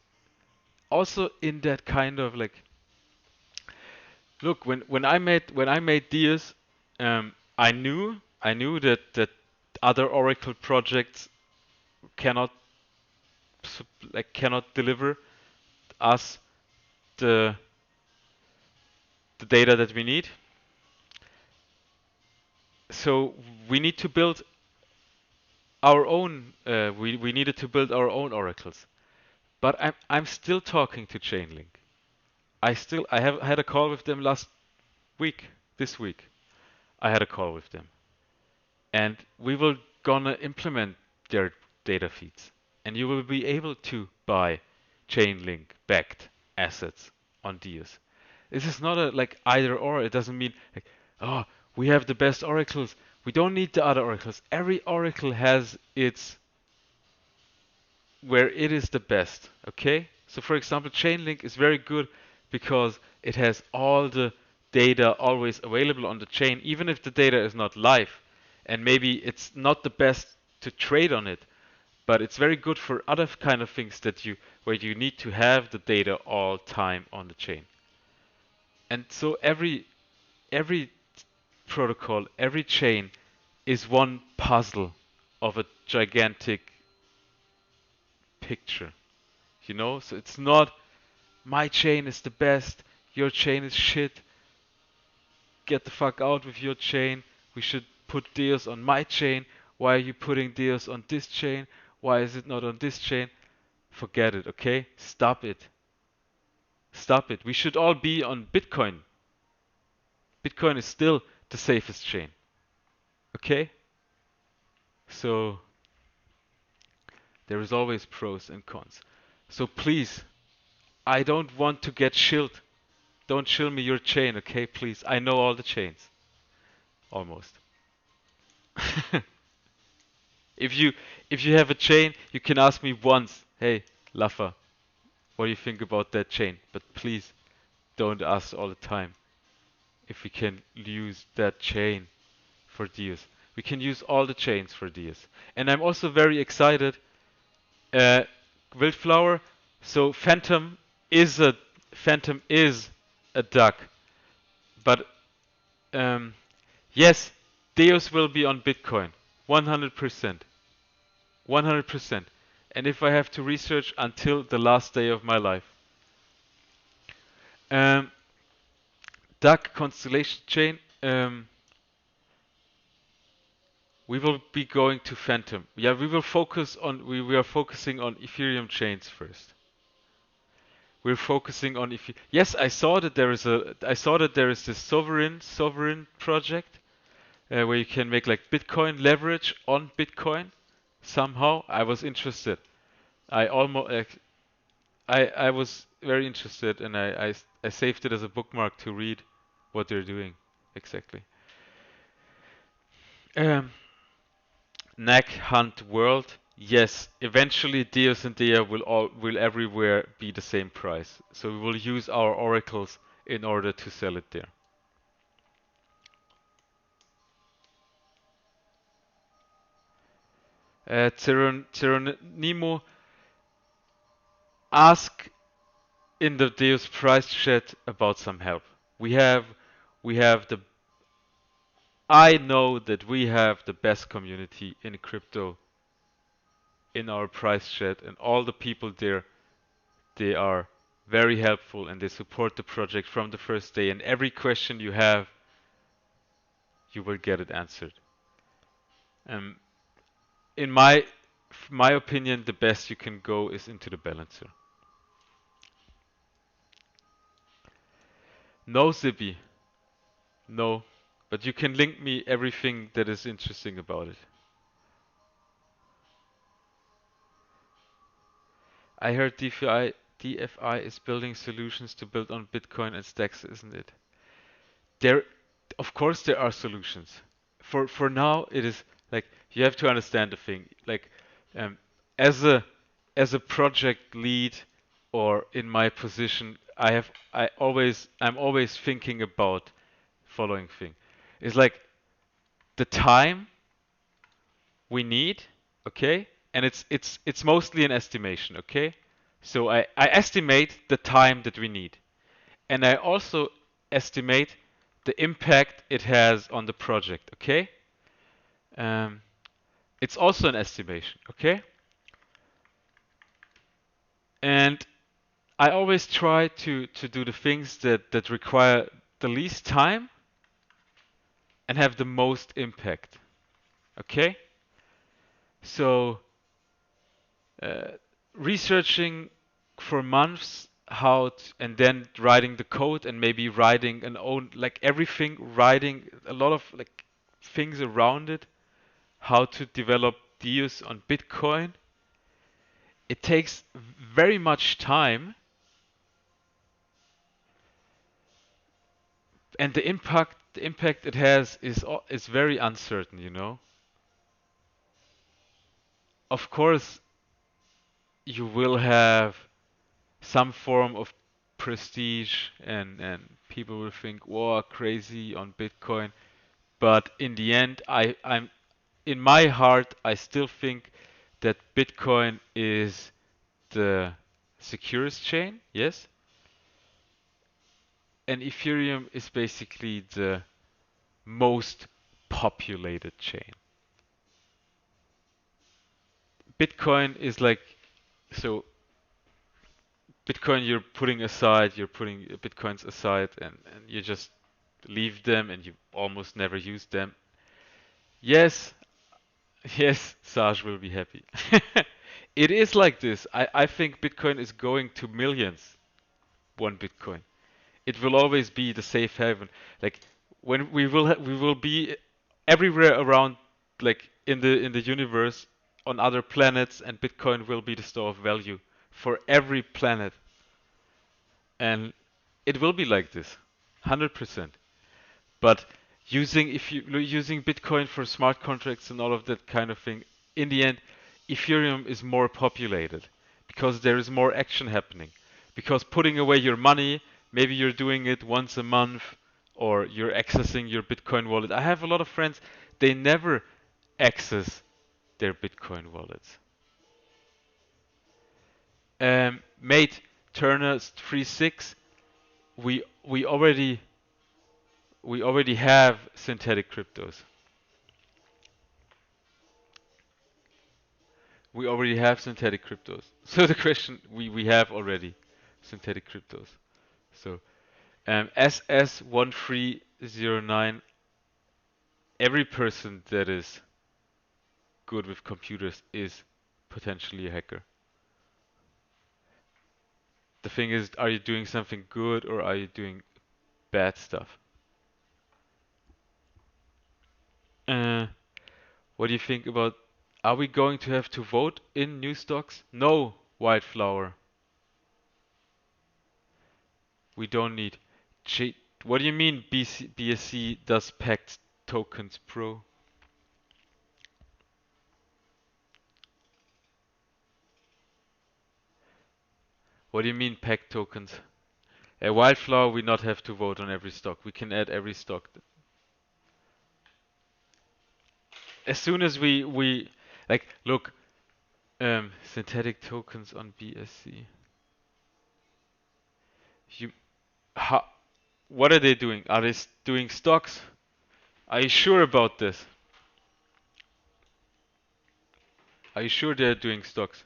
also in that kind of like look when I made DEUS, I knew that other Oracle projects cannot cannot deliver us the the data that we need. So we need to build our own. We needed to build our own oracles. But I'm still talking to Chainlink. I have had a call with them last week. This week I had a call with them, and we will gonna implement their data feeds. And you will be able to buy Chainlink backed assets on DEUS. This is not a like either or. It doesn't mean like, oh, we have the best oracles. We don't need the other oracles. Every oracle has its where it is the best. Okay? So for example, Chainlink is very good because it has all the data always available on the chain, even if the data is not live. And maybe it's not the best to trade on it, but it's very good for other kind of things that you where you need to have the data all time on the chain. And so every protocol, every chain is one puzzle of a gigantic picture. You know, so it's not my chain is the best, your chain is shit. Get the fuck out with your chain. We should put DEUS on my chain. Why are you putting DEUS on this chain? Why is it not on this chain? Forget it, okay? Stop it. Stop it. We should all be on Bitcoin. Bitcoin is still the safest chain. Okay? So there is always pros and cons. So please, I don't want to get shilled. Don't shill me your chain, okay? Please. I know all the chains. Almost. If you have a chain, you can ask me once, hey, Laffa, what do you think about that chain? But please don't ask all the time if we can use that chain for DEUS. We can use all the chains for DEUS. And I'm also very excited. Wildflower. So Phantom is a duck, but yes, DEUS will be on Bitcoin, 100%, 100%. And if I have to research until the last day of my life, duck constellation chain. We will be going to Phantom. Yeah, we are focusing on Ethereum chains first. We're focusing on yes, I saw that there is this sovereign project where you can make like Bitcoin leverage on Bitcoin somehow. I was interested. I almost I was very interested, and I saved it as a bookmark to read what they're doing exactly. Neck Hunt World. Yes, eventually DEUS and DEA will everywhere be the same price. So we will use our oracles in order to sell it there. Nemo, ask in the DEUS price chat about some help. We have the I know that we have the best community in crypto in our price chat, and all the people there, they are very helpful and they support the project from the first day, and every question you have, you will get it answered. In my opinion, the best you can go is into the balancer. No, Zippy. No. But you can link me everything that is interesting about it. I heard DFI is building solutions to build on Bitcoin and stacks, isn't it? Of course there are solutions. For now, it is like you have to understand the thing. Like um, as a project lead or in my position, I'm always thinking about following thing. It's like the time we need, okay? And it's mostly an estimation, okay? So I estimate the time that we need. And I also estimate the impact it has on the project, okay? It's also an estimation, okay? And I always try to do the things that require the least time and have the most impact, okay? So researching for months and then writing the code and maybe writing an own like everything, writing a lot of like things around it, how to develop DEUS on Bitcoin, it takes very much time, and the impact it has is very uncertain, you know. Of course, you will have some form of prestige, and people will think, "Whoa, crazy on Bitcoin." But in the end, I'm in my heart, I still think that Bitcoin is the securest chain, yes, and Ethereum is basically the most populated chain. Bitcoin is like, so Bitcoin you're putting Bitcoins aside, and you just leave them and you almost never use them. Yes, yes, Saj will be happy. It is like this. I think Bitcoin is going to millions, one Bitcoin. It will always be the safe haven. Like when we will be everywhere around, like in the universe, on other planets, and Bitcoin will be the store of value for every planet, and it will be like this, 100%. But if you using Bitcoin for smart contracts and all of that kind of thing, in the end, Ethereum is more populated because there is more action happening. Because putting away your money, maybe you're doing it once a month, or you're accessing your Bitcoin wallet. I have a lot of friends, they never access their Bitcoin wallets. Mate, Turner 36, we already have synthetic cryptos. We already have synthetic cryptos. So the question, we have already synthetic cryptos. So SS1309, every person that is good with computers is potentially a hacker. The thing is, are you doing something good or are you doing bad stuff? Uh, what do you think about, are we going to have to vote in new stocks? No, Wildflower. We don't need. What do you mean BSC does packed tokens, bro? What do you mean packed tokens? A Wildflower, we not have to vote on every stock. We can add every stock. As soon as we like, look, synthetic tokens on BSC. You, how, what are they doing? Are they doing stocks? Are you sure about this? Are you sure they're doing stocks?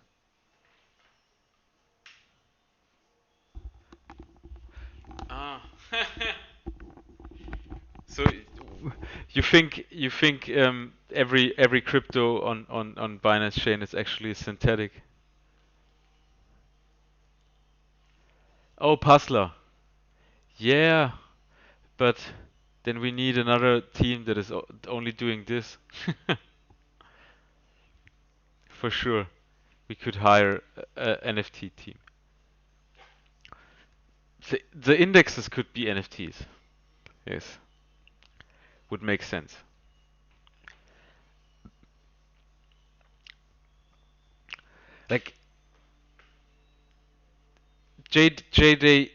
Ah. So you think every crypto on Binance chain is actually synthetic? Oh, Puzzler. Yeah, but then we need another team that is only doing this. For sure, we could hire a NFT team. The indexes could be NFTs. Yes, would make sense. Like JDH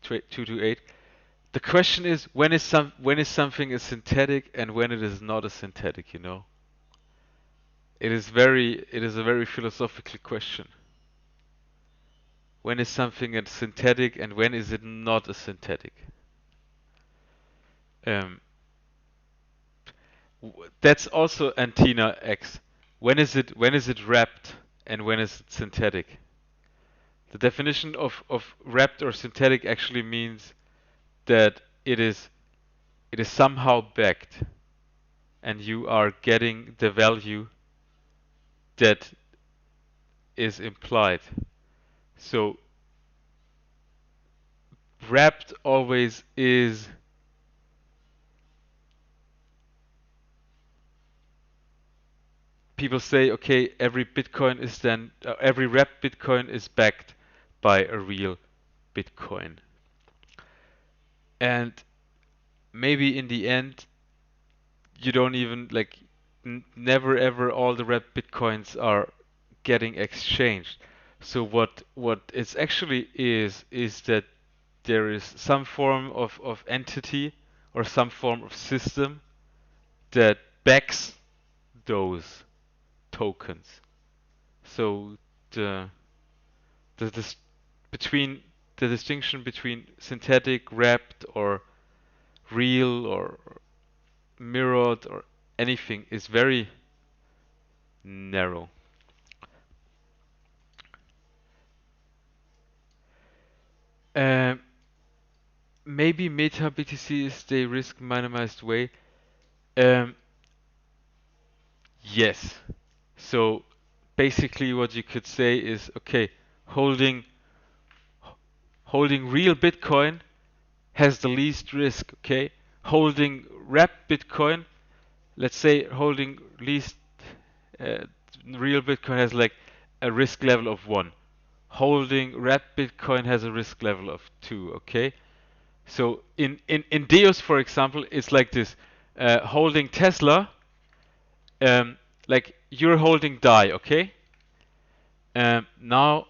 228. The question is, when is something a synthetic and when it is not a synthetic, you know? It is a very philosophical question. When is something a synthetic and when is it not a synthetic? Um, that's also Antenna X. When is it wrapped and when is it synthetic? The definition of wrapped or synthetic actually means that it is somehow backed and you are getting the value that is implied. So wrapped always is people say, okay, every Bitcoin is then every wrapped Bitcoin is backed by a real Bitcoin, and maybe in the end you don't even like never ever all the wrapped Bitcoins are getting exchanged. So what it actually is that there is some form of entity or some form of system that backs those tokens. So the the dis- between the distinction between synthetic, wrapped, or real, or mirrored, or anything is very narrow. Um, Maybe Meta BTC is the risk minimized way. Um, yes. So basically, what you could say is, okay, holding holding real Bitcoin has the least risk. Okay, holding wrapped Bitcoin, let's say holding least uh, real Bitcoin has like a risk level of 1. Holding wrapped Bitcoin has a risk level of 2. Okay, so in DEUS, for example, it's like this. Holding Tesla, like you're holding DAI, okay? Now,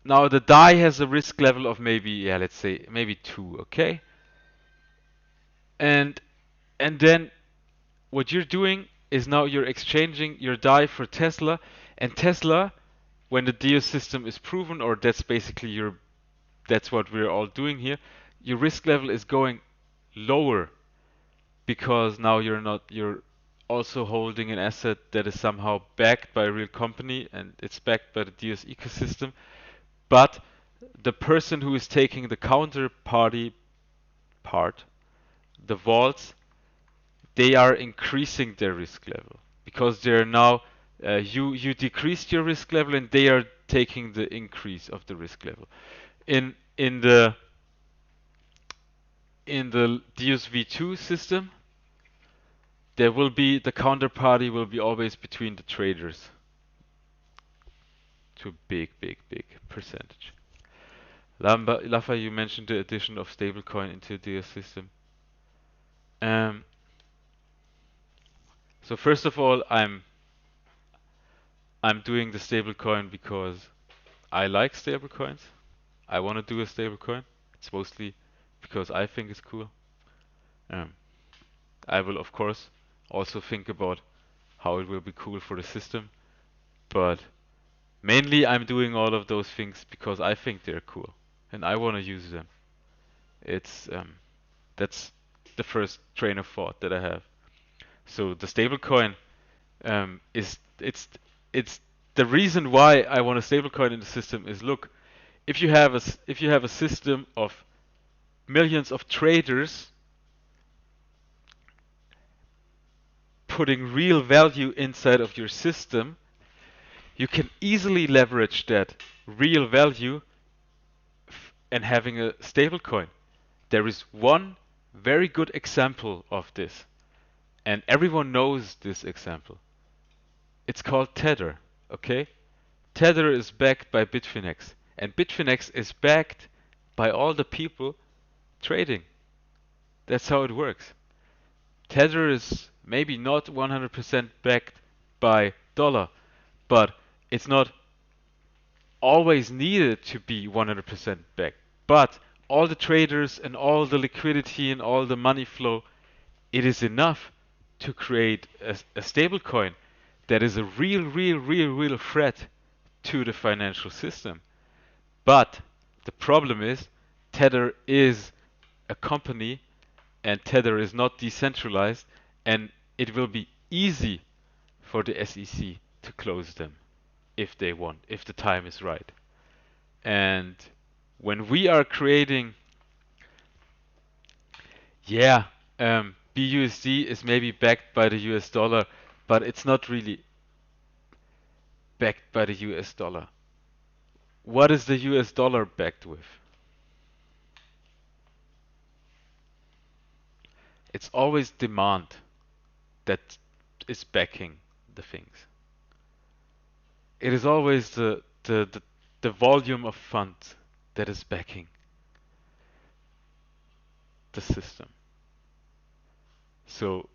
now the DAI has a risk level of maybe, yeah, let's say maybe 2, okay? And and then what you're doing is now you're exchanging your DAI for Tesla, and Tesla, when the DEUS system is proven, or that's basically your, that's what we're all doing here, your risk level is going lower because now you're also holding an asset that is somehow backed by a real company and it's backed by the DEUS ecosystem. But the person who is taking the counterparty part, the vaults, they are increasing their risk level because they're now you decreased your risk level and they are taking the increase of the risk level. In in the in the DEUS V2 system, there will be the counterparty will be always between the traders to a big percentage. Lafa, you mentioned the addition of stablecoin into the system. Um, so first of all, I'm doing the stablecoin because I like stablecoins. I want to do a stablecoin. It's mostly because I think it's cool. Um, I will of course also think about how it will be cool for the system, but mainly I'm doing all of those things because I think they're cool and I want to use them. It's that's the first train of thought that I have. So the stablecoin is it's the reason why I want a stablecoin in the system is, look, if you have a system of millions of traders putting real value inside of your system, you can easily leverage that real value and having a stablecoin. There is one very good example of this, and everyone knows this example. It's called Tether, okay? Tether is backed by Bitfinex, and Bitfinex is backed by all the people trading. That's how it works. Tether is maybe not 100% backed by dollar, but it's not always needed to be 100% backed. But all the traders and all the liquidity and all the money flow, it is enough to create a stable coin that is a real threat to the financial system. But the problem is Tether is a company and Tether is not decentralized, and it will be easy for the SEC to close them if they want, if the time is right. And when we are creating, yeah, BUSD is maybe backed by the US dollar, but it's not really backed by the US dollar. What is the US dollar backed with? It's always demand that is backing the things. It is always the volume of funds that is backing the system. So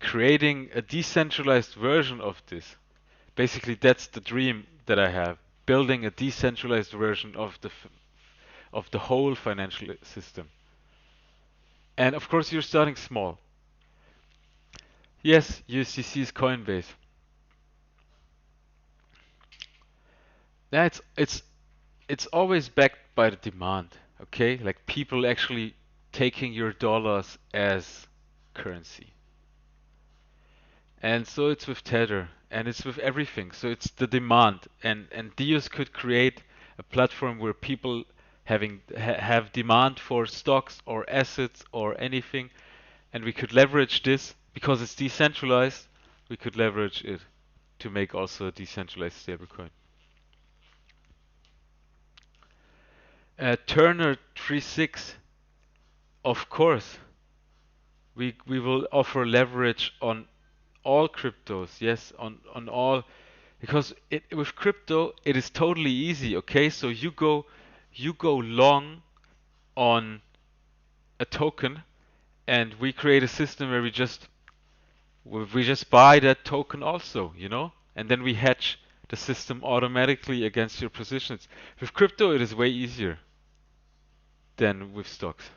creating a decentralized version of this, basically that's the dream that I have, building a decentralized version of the whole financial system. And of course you're starting small. Yes, USDC is Coinbase. Yeah, it's always backed by the demand, okay? Like people actually taking your dollars as currency. And so it's with Tether and it's with everything. So it's the demand and DEUS could create a platform where people have demand for stocks or assets or anything, and we could leverage this because it's decentralized. We could leverage it to make also a decentralized stablecoin. Turner 36, of course, we will offer leverage on all cryptos, yes, on all, because with crypto it is totally easy. Okay, so you go long on a token, and we create a system where we just buy that token also, and then we hedge the system automatically against your positions. With crypto, it is way easier than with stocks.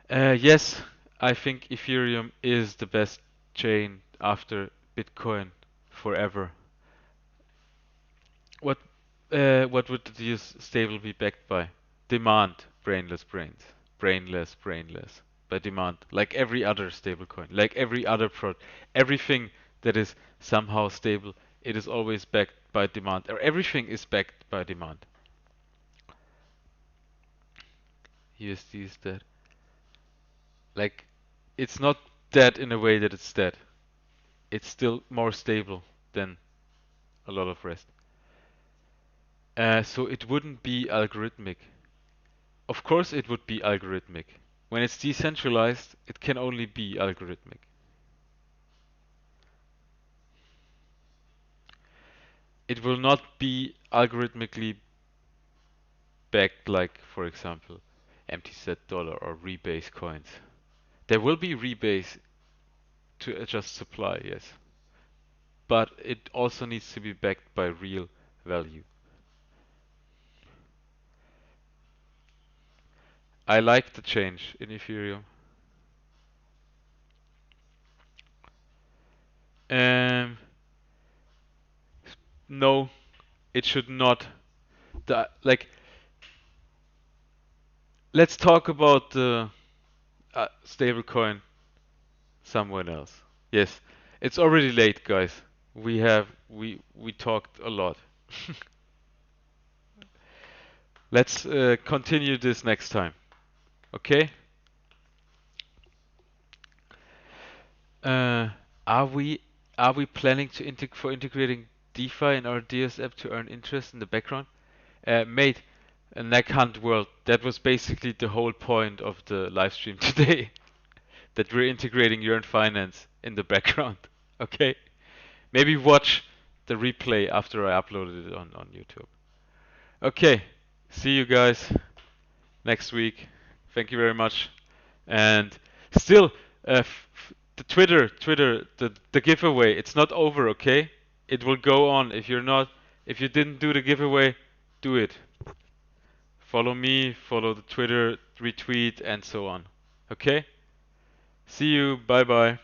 Yes, I think Ethereum is the best chain after Bitcoin forever. What what would the DEUS stable be backed by? Demand, brainless brains, brainless by demand, like every other stablecoin, like every other product, everything that is somehow stable, it is always backed by demand, or everything is backed by demand. USD is dead. Like, it's not dead in a way that it's dead. It's still more stable than a lot of rest. So it wouldn't be algorithmic. Of course it would be algorithmic. When it's decentralized, it can only be algorithmic. It will not be algorithmically backed like, for example, empty set dollar or rebase coins. There will be rebase to adjust supply, yes. But it also needs to be backed by real value. I like the change in Ethereum. Um, no, it should not. Like, let's talk about the stablecoin someone else. Yes, it's already late, guys. We talked a lot. Let's continue this next time. Okay? Uh, are we are we planning to integrating DeFi in our DEUS app to earn interest in the background? Mate, Neck Hunt World, that was basically the whole point of the live stream today. That we're integrating Yearn Finance in the background. Okay? Maybe watch the replay after I uploaded it on YouTube. Okay, see you guys next week. Thank you very much. And still, the Twitter, the giveaway, it's not over, okay? It will go on. If you didn't do the giveaway, do it. Follow me, follow the Twitter, retweet, and so on. Okay? See you. Bye bye.